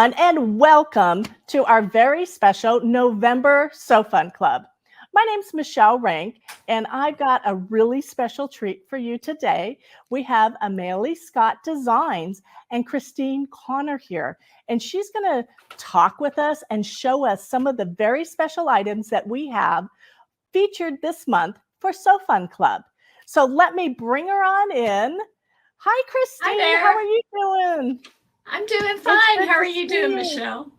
everyone, and welcome to our very special November So Fun Club. My name's Michele Rank, and I've got a really special treat for you today. We have Amelie Scott Designs and Christine Connor here, and she's going to talk with us and show us some of the very special items that we have featured this month for So Fun Club. So let me bring her on in. Hi, Christine. Hi there. How are you doing? I'm doing fine. How are you doing, Michele?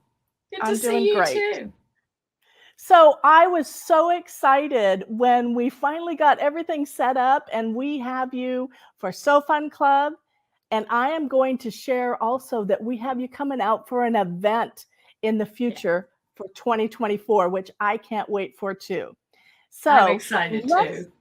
Good to see you too. So I was so excited when we finally got everything set up and we have you for So Fun Club. And I am going to share also that we have you coming out for an event in the future for 2024, which I can't wait for too. So I'm excited too.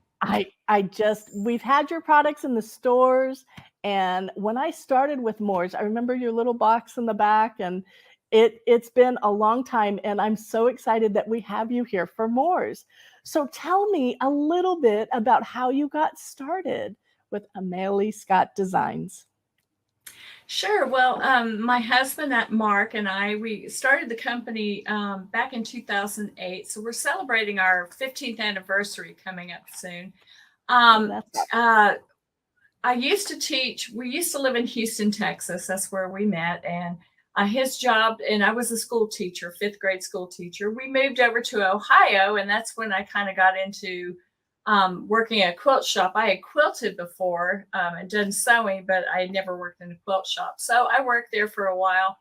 We've had your products in the stores. And when I started with Moores, I remember your little box in the back, and it's been a long time, and I'm so excited that we have you here for Moores. So tell me a little bit about how you got started with Amelie Scott Designs. Sure. Well, my husband, Mark, and we started the company back in 2008. So we're celebrating our 15th anniversary coming up soon. I used to teach. We used to live in Houston, Texas. That's where we met. And his job, and I was a school teacher, 5th grade school teacher. We moved over to Ohio, and that's when I kind of got into working at a quilt shop. I had quilted before and done sewing, but I had never worked in a quilt shop. So I worked there for a while.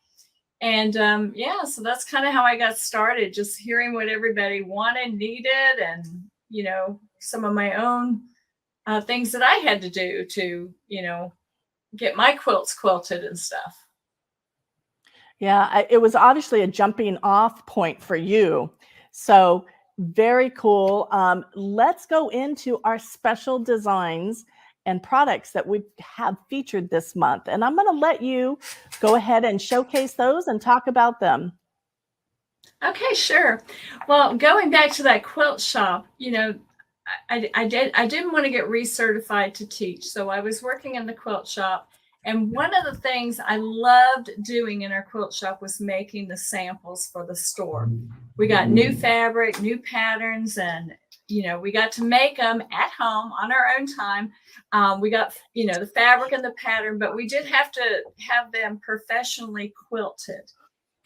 And so that's kind of how I got started, just hearing what everybody wanted, needed, and, some of my own things that I had to do to, get my quilts quilted and stuff. Yeah, it was obviously a jumping off point for you. So very cool. Let's go into our special designs and products that we have featured this month. And I'm going to let you go ahead and showcase those and talk about them. Okay, sure. Well, going back to that quilt shop, I didn't want to get recertified to teach. So I was working in the quilt shop. And one of the things I loved doing in our quilt shop was making the samples for the store. We got new fabric, new patterns, and, we got to make them at home on our own time. We got, the fabric and the pattern, but we did have to have them professionally quilted.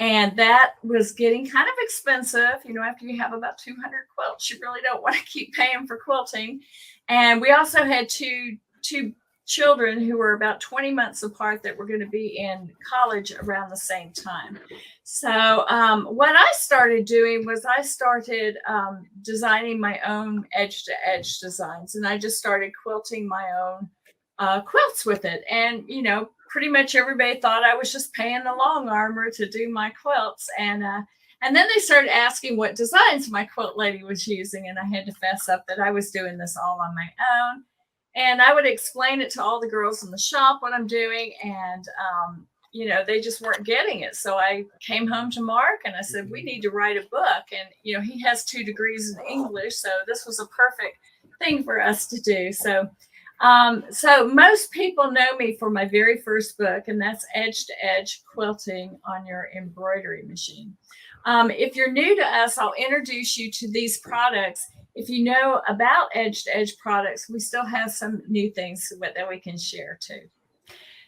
And that was getting kind of expensive. After you have about 200 quilts, you really don't want to keep paying for quilting. And we also had two children who were about 20 months apart that were going to be in college around the same time. So what I started doing was I started designing my own edge-to-edge designs. And I just started quilting my own quilts with it. And, pretty much everybody thought I was just paying the long armor to do my quilts. And then they started asking what designs my quilt lady was using. And I had to fess up that I was doing this all on my own. And I would explain it to all the girls in the shop what I'm doing. And, they just weren't getting it. So I came home to Mark and I said, we need to write a book. And, he has 2 degrees in English. So this was a perfect thing for us to do. So most people know me for my very first book, and that's Edge to Edge Quilting on Your Embroidery Machine. If you're new to us, I'll introduce you to these products. If you know about Edge to Edge products, we still have some new things that we can share too.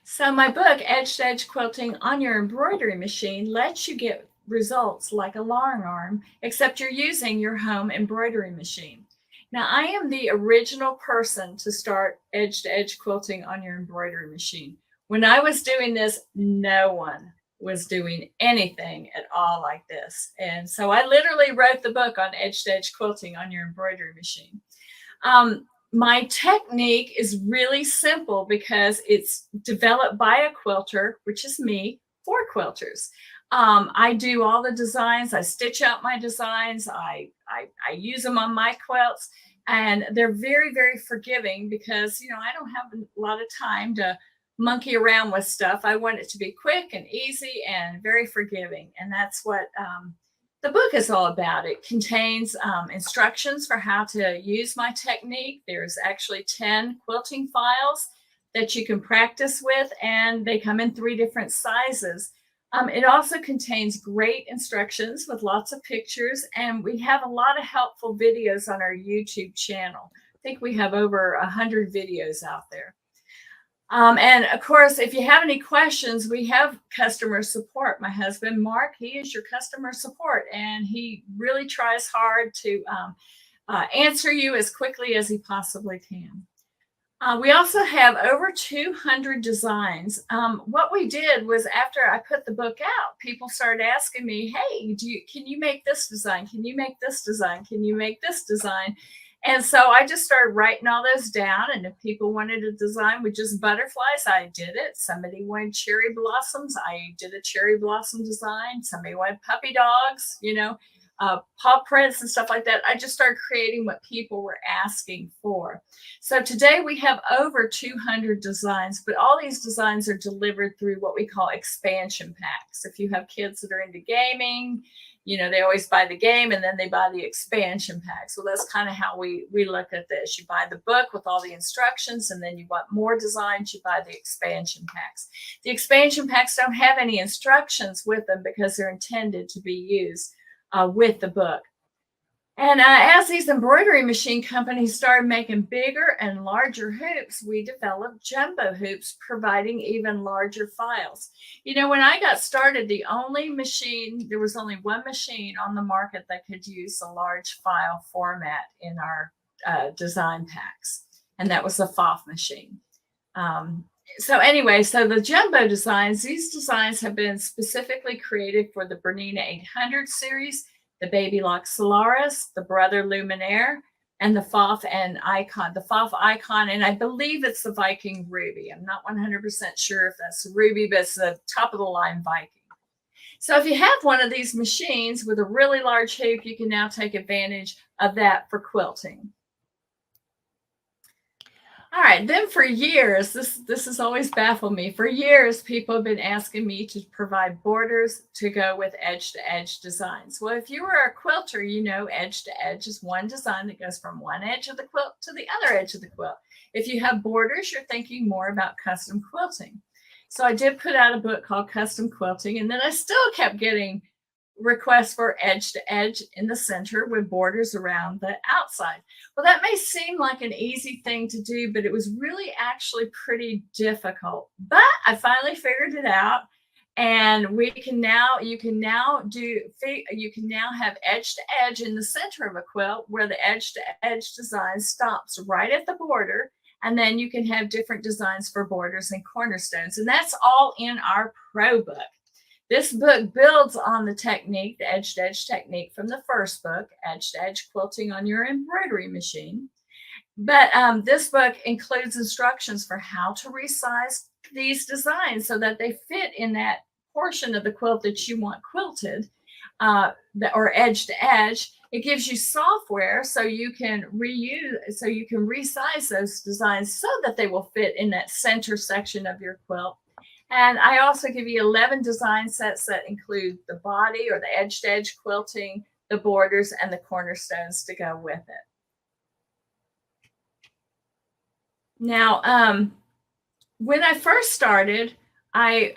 So my book, Edge to Edge Quilting on Your Embroidery Machine, lets you get results like a long arm, except you're using your home embroidery machine. Now, I am the original person to start edge-to-edge quilting on your embroidery machine. When I was doing this, no one was doing anything at all like this. And so I literally wrote the book on edge-to-edge quilting on your embroidery machine. My technique is really simple because it's developed by a quilter, which is me, for quilters. I do all the designs. I stitch out my designs. I use them on my quilts, and they're very, very forgiving because, I don't have a lot of time to monkey around with stuff. I want it to be quick and easy and very forgiving. And that's what the book is all about. It contains instructions for how to use my technique. There's actually 10 quilting files that you can practice with, and they come in 3 different sizes. It also contains great instructions with lots of pictures, and we have a lot of helpful videos on our YouTube channel. I think we have over 100 videos out there. And of course, if you have any questions, we have customer support. My husband, Mark, he is your customer support, and he really tries hard to answer you as quickly as he possibly can. We also have over 200 designs. What we did was, after I put the book out, people started asking me, hey, can you make this design? Can you make this design? Can you make this design? And so I just started writing all those down. And if people wanted a design with just butterflies, I did it. Somebody wanted cherry blossoms, I did a cherry blossom design. Somebody wanted puppy dogs, paw prints and stuff like that. I just started creating what people were asking for. So today we have over 200 designs, but all these designs are delivered through what we call expansion packs. If you have kids that are into gaming, they always buy the game and then they buy the expansion pack. So that's kind of how we look at this. You buy the book with all the instructions, and then you want more designs, you buy the expansion packs. The expansion packs don't have any instructions with them because they're intended to be used with the book. And as these embroidery machine companies started making bigger and larger hoops, we developed jumbo hoops, providing even larger files. When I got started, there was only one machine on the market that could use a large file format in our design packs, and that was the FOF machine. So the jumbo designs, these designs have been specifically created for the Bernina 800 series, the Baby Lock Solaris, the Brother Luminaire, and the FOF and Icon. The FOF Icon, and I believe it's the Viking Ruby. I'm not 100% sure if that's the Ruby, but it's the top of the line Viking. So if you have one of these machines with a really large hoop, you can now take advantage of that for quilting. All right, then for years, this has always baffled me. For years, people have been asking me to provide borders to go with edge-to-edge designs. Well, if you were a quilter, edge-to-edge is one design that goes from one edge of the quilt to the other edge of the quilt. If you have borders, you're thinking more about custom quilting. So I did put out a book called Custom Quilting, and then I still kept getting requests for edge to edge in the center with borders around the outside. Well, that may seem like an easy thing to do, but it was really actually pretty difficult. But I finally figured it out, and you can now have edge to edge in the center of a quilt, where the edge to edge design stops right at the border, and then you can have different designs for borders and cornerstones, and that's all in our Pro book. This book builds on the technique, the edge-to-edge technique from the first book, Edge-to-Edge Quilting on Your Embroidery Machine. But this book includes instructions for how to resize these designs so that they fit in that portion of the quilt that you want quilted, or edge-to-edge. It gives you software so you can resize those designs so that they will fit in that center section of your quilt. And I also give you 11 design sets that include the body or the edge-to-edge quilting, the borders, and the cornerstones to go with it. Now, when I first started, a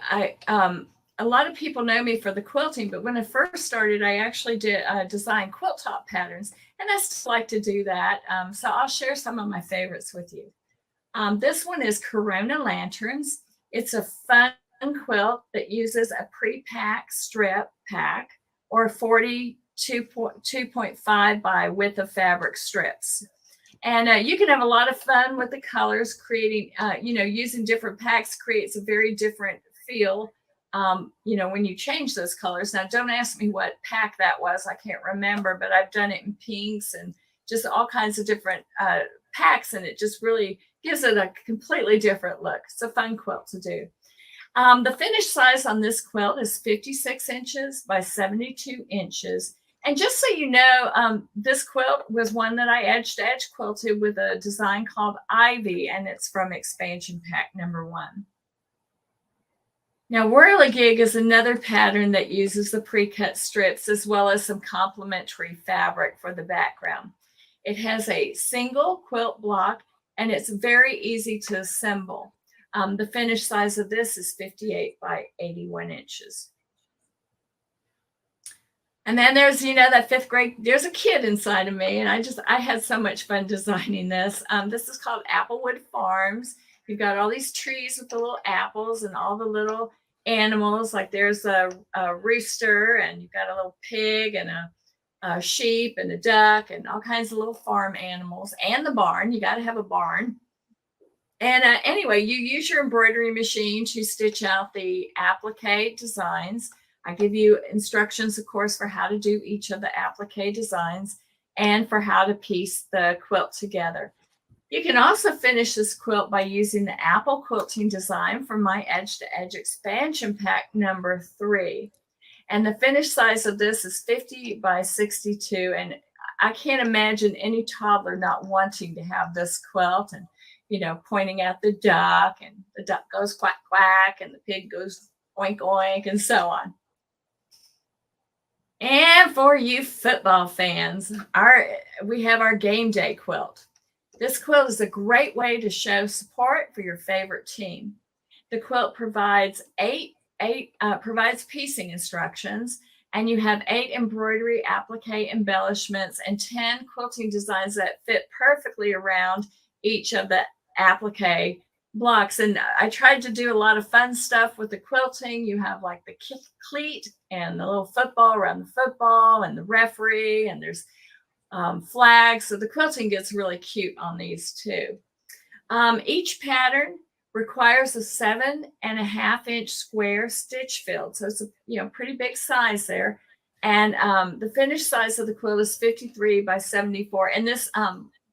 lot of people know me for the quilting, but when I first started, I actually did design quilt top patterns, and I still like to do that. So I'll share some of my favorites with you. This one is Corona Lanterns. It's a fun quilt that uses a pre-pack strip pack or 42.5 by width of fabric strips. And you can have a lot of fun with the colors, creating, using different packs creates a very different feel, when you change those colors. Now, don't ask me what pack that was. I can't remember, but I've done it in pinks and just all kinds of different packs, and it just really gives it a completely different look. It's a fun quilt to do. The finished size on this quilt is 56 inches by 72 inches. And just so you know, this quilt was one that I edge-to-edge quilted with a design called Ivy, and it's from expansion pack number 1. Now, Whirligig is another pattern that uses the pre-cut strips as well as some complementary fabric for the background. It has a single quilt block, and it's very easy to assemble. The finished size of this is 58 by 81 inches. And then there's, that 5th grade, there's a kid inside of me. And I had so much fun designing this. This is called Applewood Farms. You've got all these trees with the little apples and all the little animals. Like there's a rooster, and you've got a little pig and a sheep and a duck and all kinds of little farm animals, and the barn. You got to have a barn. And anyway, you use your embroidery machine to stitch out the applique designs. I give you instructions, of course, for how to do each of the applique designs and for how to piece the quilt together. You can also finish this quilt by using the apple quilting design from my Edge to Edge expansion pack number 3. And the finished size of this is 50 by 62. And I can't imagine any toddler not wanting to have this quilt and, pointing at the duck, and the duck goes quack, quack, and the pig goes oink, oink, and so on. And for you football fans, we have our game day quilt. This quilt is a great way to show support for your favorite team. The quilt provides provides piecing instructions, and you have 8 embroidery applique embellishments and 10 quilting designs that fit perfectly around each of the applique blocks. And I tried to do a lot of fun stuff with the quilting. You have like the cleat and the little football around the football and the referee, and there's flags. So the quilting gets really cute on these too. Each pattern requires a 7.5-inch square stitch field. So it's a pretty big size there. And the finished size of the quilt is 53 by 74. And this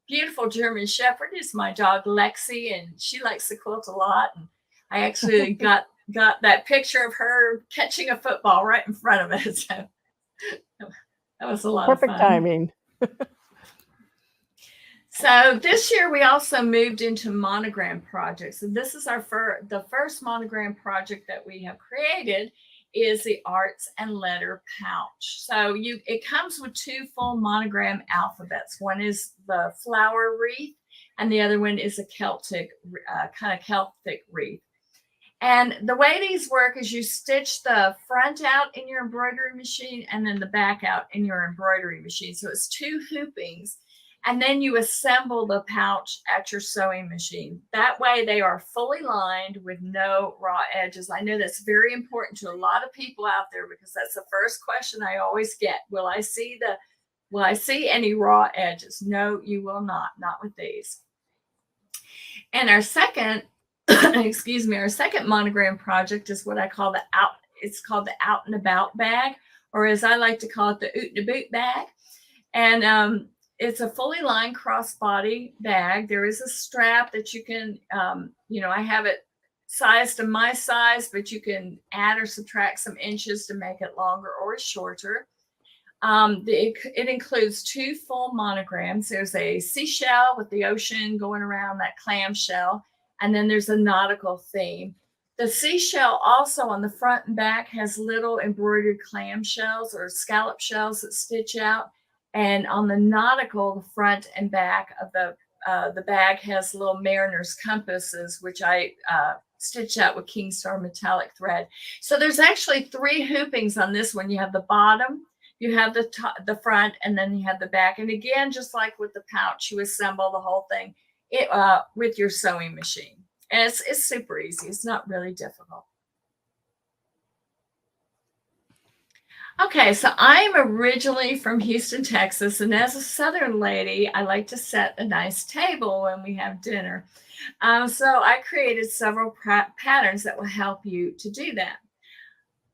beautiful German Shepherd is my dog Lexi, and she likes the quilt a lot. And I actually got that picture of her catching a football right in front of it. So that was a lot of fun. Perfect timing. So this year we also moved into monogram projects. And this is the first monogram project that we have created is the Arts and Letter pouch. So it comes with 2 full monogram alphabets. One is the flower wreath, and the other one is a Celtic wreath. And the way these work is you stitch the front out in your embroidery machine and then the back out in your embroidery machine. So it's 2 hoopings. And then you assemble the pouch at your sewing machine. That way they are fully lined with no raw edges. I know that's very important to a lot of people out there, because that's the first question I always get. Will I see any raw edges? No, you will not with these. And our second, our second monogram project is what I call it's called the Out and About bag, or as I like to call it, the OOT Boot Bag. And it's a fully lined crossbody bag. There is a strap that you can, I have it sized to my size, but you can add or subtract some inches to make it longer or shorter. It includes 2 full monograms. There's a seashell with the ocean going around that clamshell, and then there's a nautical theme. The seashell also on the front and back has little embroidered clamshells or scallop shells that stitch out. And on the nautical, the front and back of the bag has little mariner's compasses, which I stitched out with Kingstar metallic thread. So there's actually 3 hoopings on this one. You have the bottom, you have the front, and then you have the back. And again, just like with the pouch, you assemble the whole thing with your sewing machine. And it's super easy. It's not really difficult. Okay, so I'm originally from Houston, Texas, and as a Southern lady, I like to set a nice table when we have dinner. So I created several patterns that will help you to do that.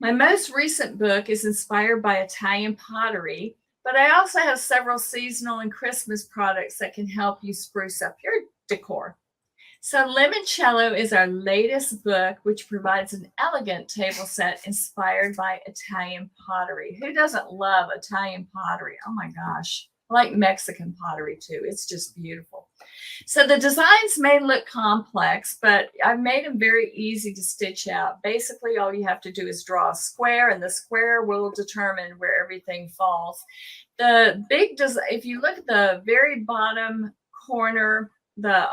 My most recent book is inspired by Italian pottery, but I also have several seasonal and Christmas products that can help you spruce up your decor. So Cello is our latest book, which provides an elegant table set inspired by Italian pottery. Who doesn't love Italian pottery? Oh my gosh. I like Mexican pottery too. It's just beautiful. So the designs may look complex, but I've made them very easy to stitch out. Basically, all you have to do is draw a square, and the square will determine where everything falls. If you look at the very bottom corner, the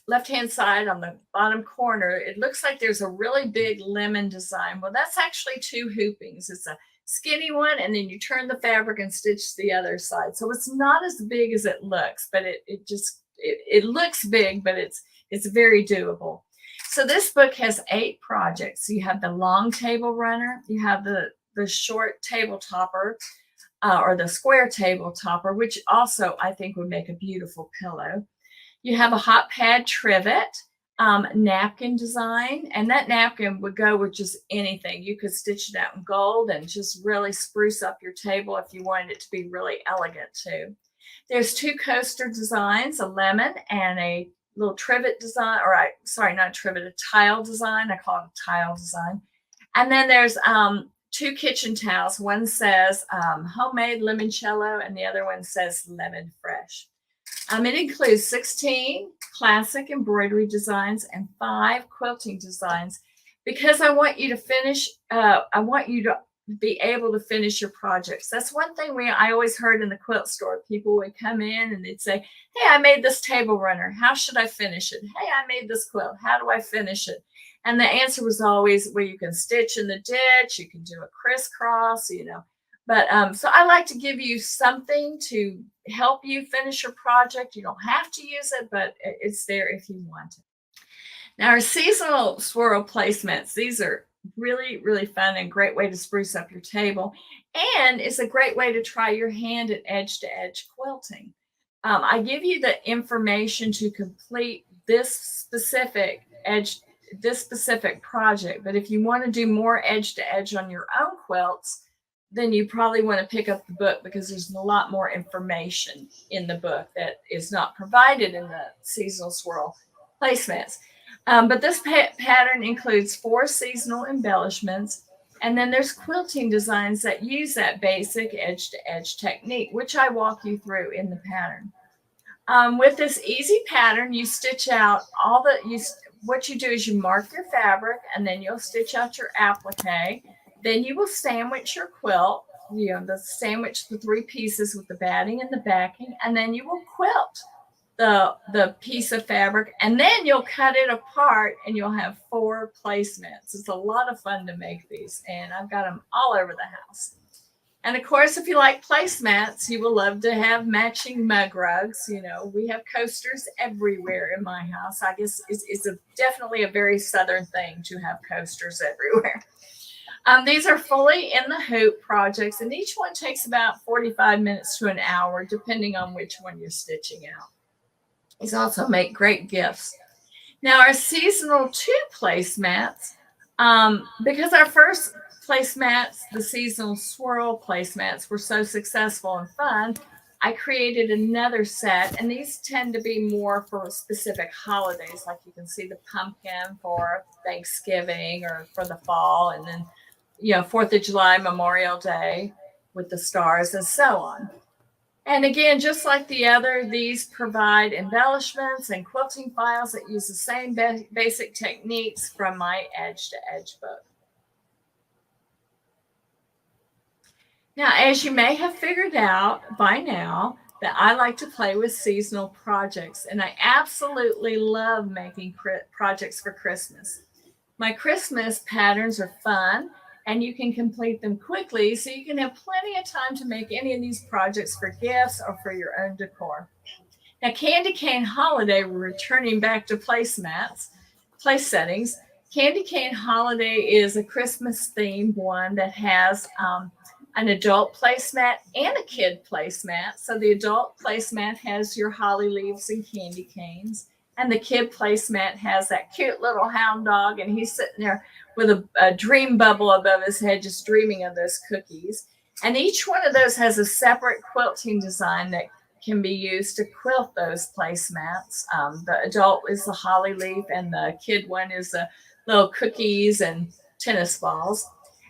left-hand side on the bottom corner, it looks like there's a really big lemon design. Well, that's actually 2 hoopings. It's a skinny one, and then you turn the fabric and stitch the other side. So it's not as big as it looks, but it looks big, but it's very doable. So this book has 8 projects. You have the long table runner, you have the short table topper, or the square table topper, which also I think would make a beautiful pillow. You have a hot pad trivet, napkin design, and that napkin would go with just anything. You could stitch it out in gold and just really spruce up your table if you wanted it to be really elegant too. There's 2 coaster designs, a lemon and a little trivet design, sorry, not trivet, a tile design. I call it a tile design. And then there's 2 kitchen towels. One says homemade limoncello, and the other one says lemon fresh. It includes 16 classic embroidery designs and 5 quilting designs, because I want you to finish, I want you to be able to finish your projects. That's one thing I always heard in the quilt store. People would come in and they'd say, hey, I made this table runner. How should I finish it? Hey, I made this quilt. How do I finish it? And the answer was always, well, you can stitch in the ditch, you can do a crisscross, But so I like to give you something to help you finish your project. You don't have to use it, but it's there if you want it. Now, our seasonal swirl placements, these are really, really fun and great way to spruce up your table. And it's a great way to try your hand at edge-to-edge quilting. I give you the information to complete this specific project. But if you want to do more edge-to-edge on your own quilts, then you probably want to pick up the book, because there's a lot more information in the book that is not provided in the seasonal swirl placements. But this pattern includes 4 seasonal embellishments, and then there's quilting designs that use that basic edge-to-edge technique, which I walk you through in the pattern. With this easy pattern, you stitch out what you do is you mark your fabric, and then you'll stitch out your applique. Then you will sandwich your quilt, sandwich the 3 pieces with the batting and the backing, and then you will quilt the piece of fabric, and then you'll cut it apart, and you'll have 4 placements. It's a lot of fun to make these, and I've got them all over the house. And of course, if you like placemats, you will love to have matching mug rugs. We have coasters everywhere in my house. I guess it's definitely a very Southern thing to have coasters everywhere. These are fully in the hoop projects, and each one takes about 45 minutes to an hour, depending on which one you're stitching out. These also make great gifts. Now, our seasonal 2 placemats, because our first placemats, the seasonal swirl placemats, were so successful and fun, I created another set, and these tend to be more for specific holidays. Like you can see the pumpkin for Thanksgiving or for the fall, and then 4th of July, Memorial Day with the stars, and so on. And again, just like the other, these provide embellishments and quilting files that use the same basic techniques from my Edge-to-Edge book. Now, as you may have figured out by now, that I like to play with seasonal projects, and I absolutely love making projects for Christmas. My Christmas patterns are fun, and you can complete them quickly, so you can have plenty of time to make any of these projects for gifts or for your own decor. Now, Candy Cane Holiday, we're returning back to place settings. Candy Cane Holiday is a Christmas-themed one that has an adult placemat and a kid placemat. So the adult placemat has your holly leaves and candy canes, and the kid placemat has that cute little hound dog, and he's sitting there with a dream bubble above his head, just dreaming of those cookies. And each one of those has a separate quilting design that can be used to quilt those placemats. The adult is the holly leaf, and the kid one is the little cookies and tennis balls.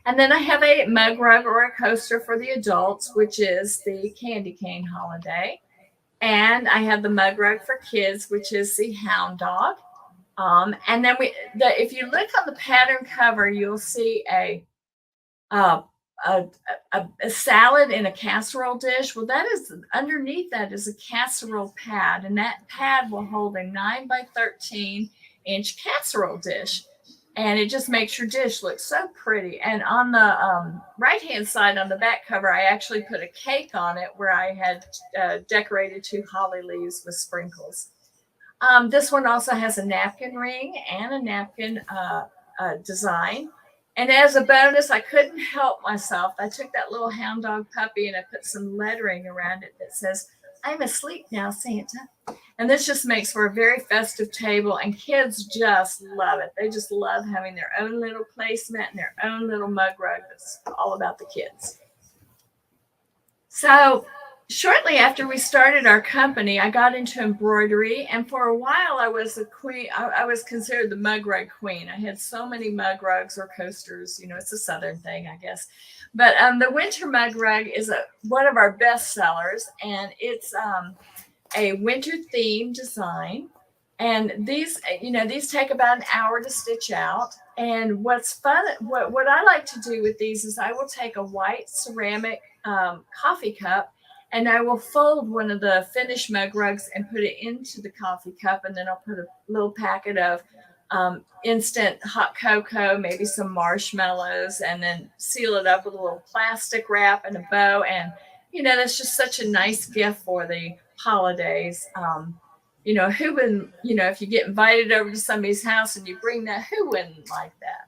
And then I have a mug rug or a coaster for the adults, which is the Candy Cane Holiday. And I have the mug rug for kids, which is the hound dog. And then if you look on the pattern cover, you'll see a salad in a casserole dish. Well, that is underneath that is a casserole pad, and that pad will hold a 9 by 13 inch casserole dish. and it just makes your dish look so pretty. And on the right hand side on the back cover, I actually put a cake on it where I had decorated 2 holly leaves with sprinkles. This one also has a napkin ring and a napkin design. And as a bonus, I couldn't help myself. I took that little hound dog puppy and I put some lettering around it that says, "I'm asleep now, Santa." And this just makes for a very festive table, and kids just love it. They just love having their own little placemat and their own little mug rug that's all about the kids. So shortly after we started our company, I got into embroidery, and for a while I was a queen. I was considered the mug rug queen. I had so many mug rugs or coasters. You know, it's a Southern thing, I guess. But the winter mug rug is one of our best sellers, and it's a winter theme design. And these, these take about an hour to stitch out. And what's fun, what I like to do with these is I will take a white ceramic coffee cup, and I will fold one of the finished mug rugs and put it into the coffee cup. And then I'll put a little packet of instant hot cocoa, maybe some marshmallows, and then seal it up with a little plastic wrap and a bow. And, that's just such a nice gift for the holidays. Who wouldn't, if you get invited over to somebody's house and you bring that, who wouldn't like that?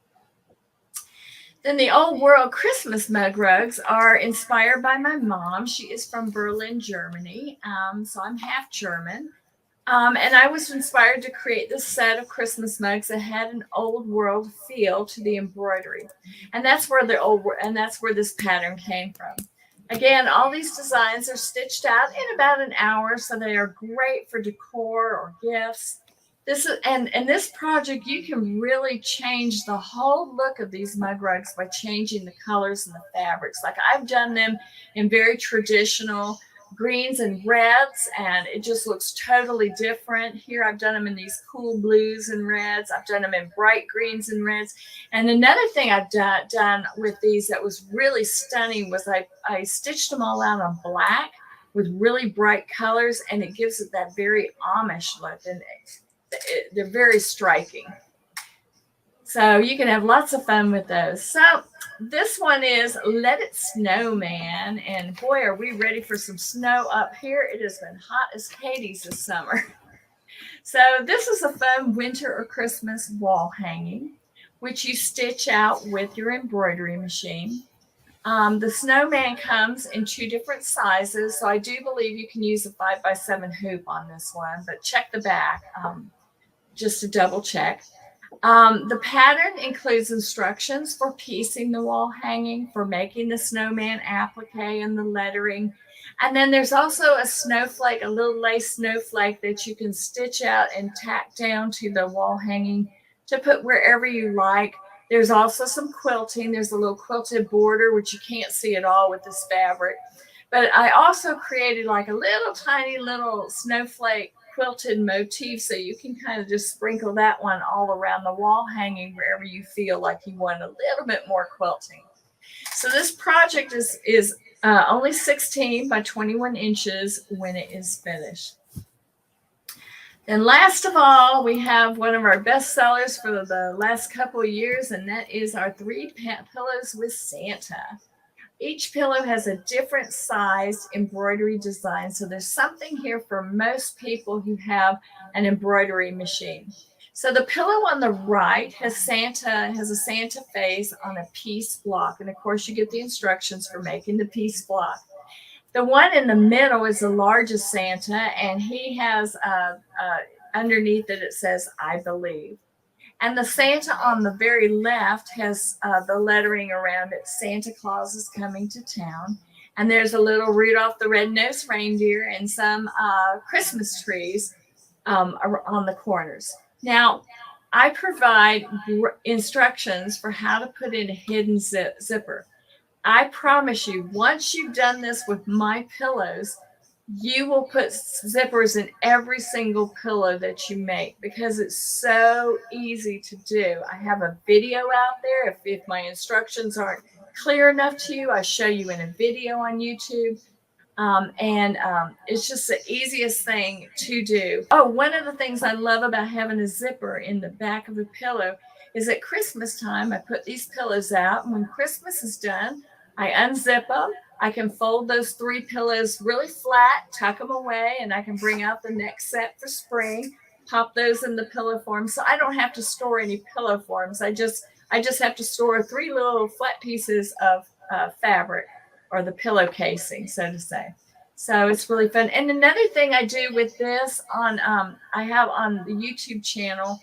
Then the Old World Christmas mug rugs are inspired by my mom. She is from Berlin, Germany. So I'm half German. And I was inspired to create this set of Christmas mugs that had an old world feel to the embroidery. And that's where this pattern came from. Again, all these designs are stitched out in about an hour, so they are great for decor or gifts. This project, you can really change the whole look of these mug rugs by changing the colors and the fabrics. Like I've done them in very traditional greens and reds, and it just looks totally different. Here I've done them in these cool blues and reds. I've done them in bright greens and reds. And another thing I've done with these that was really stunning was I stitched them all out on black with really bright colors, and it gives it that very Amish look, and they're very striking. So you can have lots of fun with those. So this one is Let It Snowman. And boy, are we ready for some snow up here. It has been hot as Hades this summer. So this is a fun winter or Christmas wall hanging, which you stitch out with your embroidery machine. The snowman comes in 2 different sizes. So I do believe you can use a 5x7 hoop on this one, but check the back just to double check. The pattern includes instructions for piecing the wall hanging, for making the snowman applique and the lettering. And then there's also a snowflake, a little lace snowflake that you can stitch out and tack down to the wall hanging to put wherever you like. There's also some quilting. There's a little quilted border, which you can't see at all with this fabric. But I also created like a little tiny little snowflake quilted motif, so you can kind of just sprinkle that one all around the wall hanging wherever you feel like you want a little bit more quilting. So this project is only 16 by 21 inches when it is finished. Then last of all, we have one of our best sellers for the last couple of years, and that is our 3 pillows with Santa. Each pillow has a different sized embroidery design. So there's something here for most people who have an embroidery machine. So the pillow on the right has a Santa face on a piece block. And of course you get the instructions for making the piece block. The one in the middle is the largest Santa, and he has underneath it says, "I believe." And the Santa on the very left has the lettering around it, "Santa Claus is coming to town." And there's a little Rudolph the Red-Nosed Reindeer and some Christmas trees on the corners. Now, I provide instructions for how to put in a hidden zipper. I promise you, once you've done this with my pillows, you will put zippers in every single pillow that you make because it's so easy to do. I have a video out there. If my instructions aren't clear enough to you, I show you in a video on YouTube. It's just the easiest thing to do. Oh, one of the things I love about having a zipper in the back of the pillow is at Christmas time, I put these pillows out, and when Christmas is done, I unzip them. I can fold those 3 pillows really flat, tuck them away, and I can bring out the next set for spring, pop those in the pillow form. So I don't have to store any pillow forms. I just have to store 3 little flat pieces of fabric, or the pillow casing, so to say. So it's really fun. And another thing I do with this I have on the YouTube channel.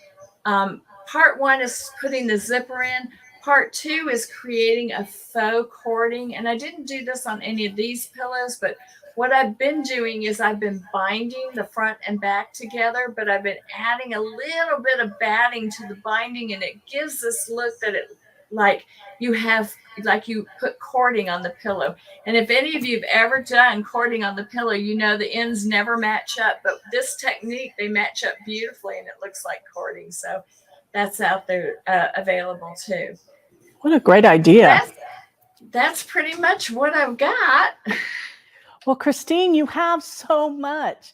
Part one is putting the zipper in. Part two is creating a faux cording. And I didn't do this on any of these pillows, but what I've been doing is I've been binding the front and back together, but I've been adding a little bit of batting to the binding, and it gives this look that it like you have like you put cording on the pillow. And if any of you have ever done cording on the pillow, you know the ends never match up, but this technique, they match up beautifully and it looks like cording. So that's out there available too. What a great idea. That's pretty much what I've got. Well, Christine, you have so much.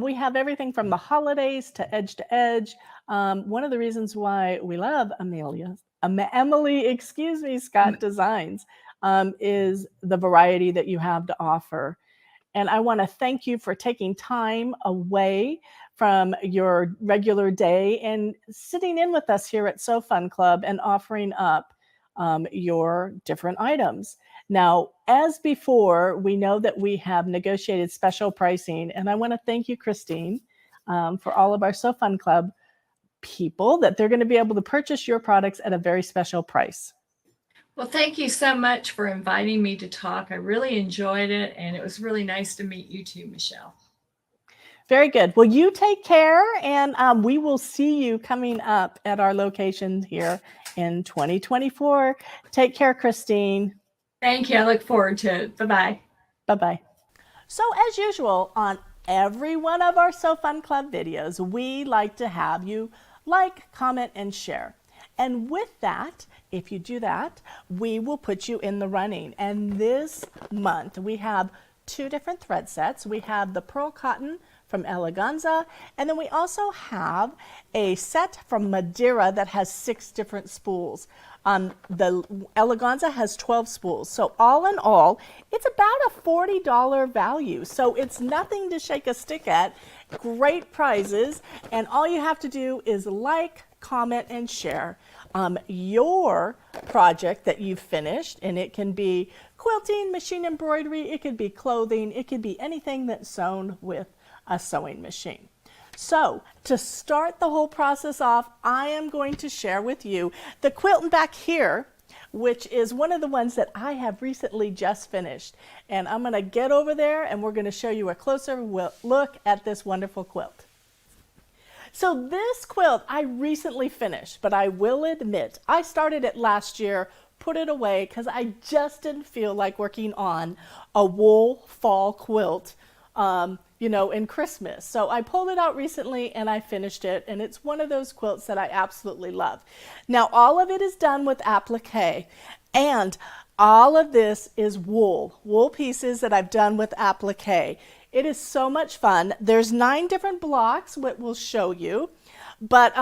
We have everything from the holidays to edge. One of the reasons why we love Amelie, Scott Designs, is the variety that you have to offer. And I want to thank you for taking time away from your regular day and sitting in with us here at So Fun Club and offering up your different items. Now, as before, we know that we have negotiated special pricing, and I want to thank you, Christine, for all of our So Fun Club people, that they're going to be able to purchase your products at a very special price. Well, thank you so much for inviting me to talk. I really enjoyed it, and it was really nice to meet you too, Michele. Very good. Well, you take care, and we will see you coming up at our location here in 2024. Take care, Christine. Thank you. I look forward to it. Bye-bye. Bye-bye. So as usual, on every one of our So Fun Club videos, we like to have you like, comment, and share. And with that, if you do that, we will put you in the running. And this month, we have 2 different thread sets. We have the Pearl Cotton from Eleganza, and then we also have a set from Madeira that has 6 different spools. The Eleganza has 12 spools. So all in all, it's about a $40 value. So it's nothing to shake a stick at. Great prizes. And all you have to do is like, comment, and share your project that you've finished. And it can be quilting, machine embroidery, it could be clothing, it could be anything that's sewn with a sewing machine. So to start the whole process off, I am going to share with you the quilt back here, which is one of the ones that I have recently just finished. And I'm going to get over there and we're going to show you a closer look at this wonderful quilt. So this quilt I recently finished, but I will admit I started it last year, put it away because I just didn't feel like working on a wool fall quilt in Christmas. So I pulled it out recently and I finished it, and it's one of those quilts that I absolutely love. Now all of it is done with applique, and all of this is wool pieces that I've done with applique. It is so much fun. There's 9 different blocks, what we'll show you, but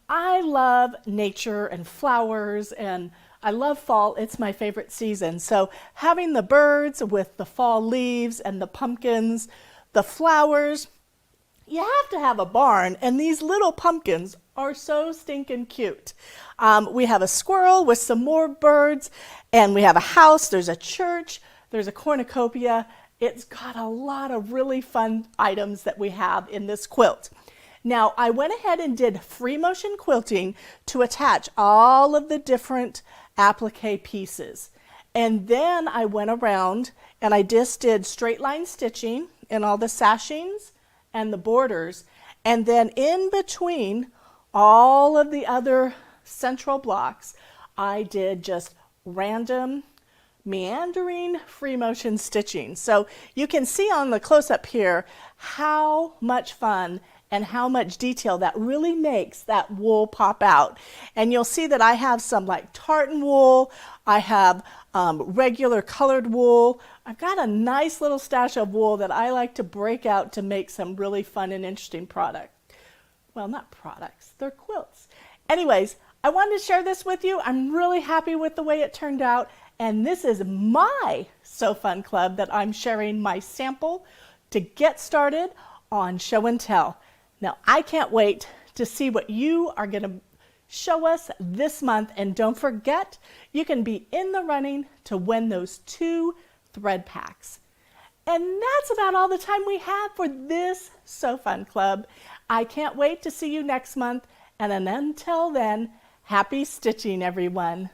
I love nature and flowers, and I love fall. It's my favorite season. So having the birds with the fall leaves and the pumpkins, the flowers, you have to have a barn, and these little pumpkins are so stinking cute. We have a squirrel with some more birds, and we have a house, there's a church, there's a cornucopia. It's got a lot of really fun items that we have in this quilt. Now, I went ahead and did free motion quilting to attach all of the different applique pieces. And then I went around and I just did straight line stitching in all the sashings and the borders. And then in between all of the other central blocks, I did just random meandering free motion stitching. So you can see on the close-up here how much fun and how much detail that really makes that wool pop out. And you'll see that I have some like tartan wool, I have regular colored wool. I've got a nice little stash of wool that I like to break out to make some really fun and interesting product. Well, not products, they're quilts. Anyways, I wanted to share this with you. I'm really happy with the way it turned out. And this is my So Fun Club that I'm sharing my sample to get started on show and tell. Now, I can't wait to see what you are going to show us this month. And don't forget, you can be in the running to win those 2 thread packs. And that's about all the time we have for this So Fun Club. I can't wait to see you next month. And until then, happy stitching, everyone.